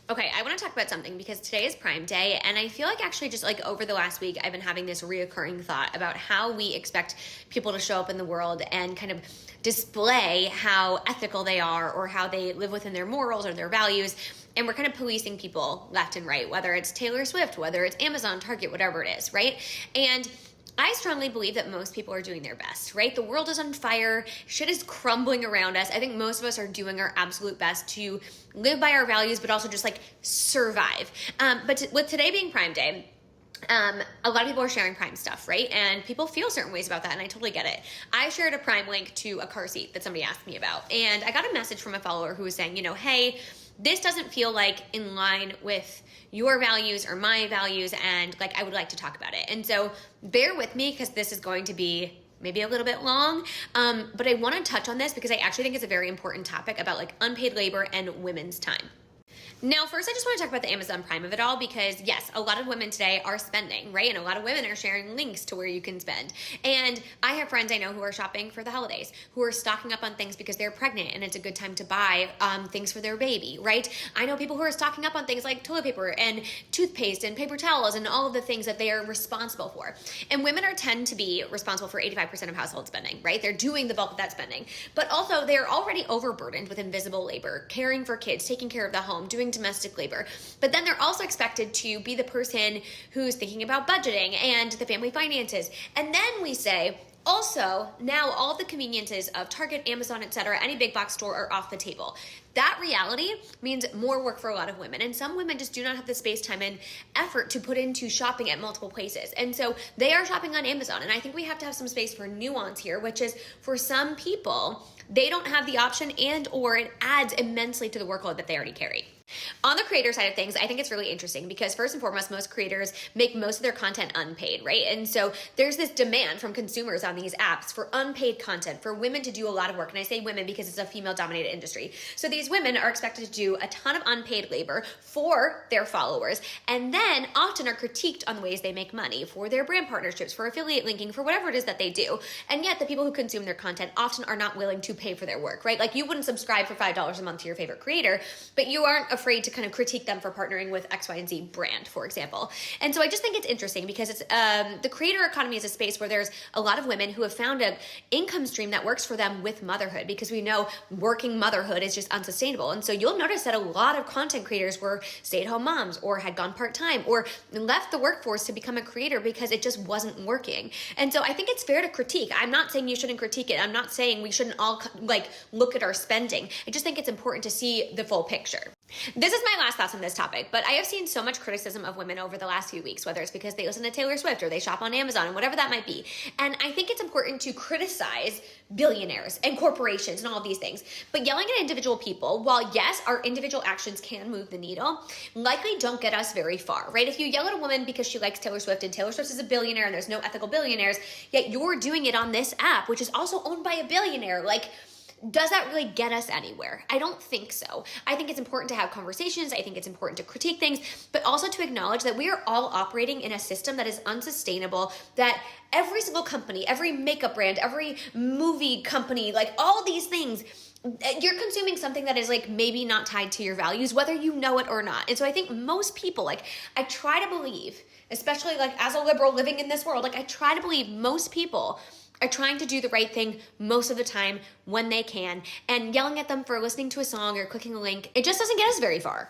Okay, I want to talk about something because today is Prime Day, and I feel like actually just like over the last week, I've been having this reoccurring thought about how we expect people to show up in the world and kind of display how ethical they are or how they live within their morals or their values. And we're kind of policing people left and right, whether it's Taylor Swift, whether it's Amazon, Target, whatever it is, right? And I strongly believe that most people are doing their best, right? The world is on fire. Shit is crumbling around us. I think most of us are doing our absolute best to live by our values, but also just like survive. With today being Prime Day, a lot of people are sharing Prime stuff, right? And people feel certain ways about that, and I totally get it. I shared a Prime link to a car seat that somebody asked me about, and I got a message from a follower who was saying, hey, this doesn't feel like in line with your values or my values, and like I would like to talk about it. And so bear with me because this is going to be maybe a little bit long, but I want to touch on this because I actually think it's a very important topic about like unpaid labor and women's time. Now, first, I just want to talk about the Amazon Prime of it all because, yes, a lot of women today are spending, right? And a lot of women are sharing links to where you can spend. And I have friends I know who are shopping for the holidays, who are stocking up on things because they're pregnant and it's a good time to buy things for their baby, right? I know people who are stocking up on things like toilet paper and toothpaste and paper towels and all of the things that they are responsible for. And women tend to be responsible for 85% of household spending, right? They're doing the bulk of that spending. But also, they're already overburdened with invisible labor, caring for kids, taking care of the home, doing domestic labor. But then they're also expected to be the person who's thinking about budgeting and the family finances. And then we say, also, now all the conveniences of Target, Amazon, etc., any big box store are off the table. That reality means more work for a lot of women. And some women just do not have the space, time, and effort to put into shopping at multiple places. And so they are shopping on Amazon. And I think we have to have some space for nuance here, which is for some people, they don't have the option and or it adds immensely to the workload that they already carry. On the creator side of things, I think it's really interesting because first and foremost, most creators make most of their content unpaid, right? And so there's this demand from consumers on these apps for unpaid content, for women to do a lot of work. And I say women because it's a female-dominated industry. So these women are expected to do a ton of unpaid labor for their followers and then often are critiqued on the ways they make money for their brand partnerships, for affiliate linking, for whatever it is that they do. And yet the people who consume their content often are not willing to pay for their work, right? Like you wouldn't subscribe for $5 a month to your favorite creator, but you aren't afraid to kind of critique them for partnering with X, Y, and Z brand, for example. And so I just think it's interesting because it's the creator economy is a space where there's a lot of women who have found an income stream that works for them with motherhood because we know working motherhood is just unsustainable. And so you'll notice that a lot of content creators were stay-at-home moms or had gone part-time or left the workforce to become a creator because it just wasn't working. And so I think it's fair to critique. I'm not saying you shouldn't critique it. I'm not saying we shouldn't all like look at our spending. I just think it's important to see the full picture. This is my last thoughts on this topic, but I have seen so much criticism of women over the last few weeks, whether it's because they listen to Taylor Swift or they shop on Amazon and whatever that might be. And I think it's important to criticize billionaires and corporations and all of these things. But yelling at individual people, while yes, our individual actions can move the needle, likely don't get us very far, right? If you yell at a woman because she likes Taylor Swift and Taylor Swift is a billionaire and there's no ethical billionaires, yet you're doing it on this app, which is also owned by a billionaire, like, does that really get us anywhere? I don't think so. I think it's important to have conversations. I think it's important to critique things, but also to acknowledge that we are all operating in a system that is unsustainable, that every single company, every makeup brand, every movie company, like all these things, you're consuming something that is like maybe not tied to your values, whether you know it or not. And so I think most people, like I try to believe, especially like as a liberal living in this world, like I try to believe most people are trying to do the right thing most of the time when they can, and yelling at them for listening to a song or clicking a link, it just doesn't get us very far.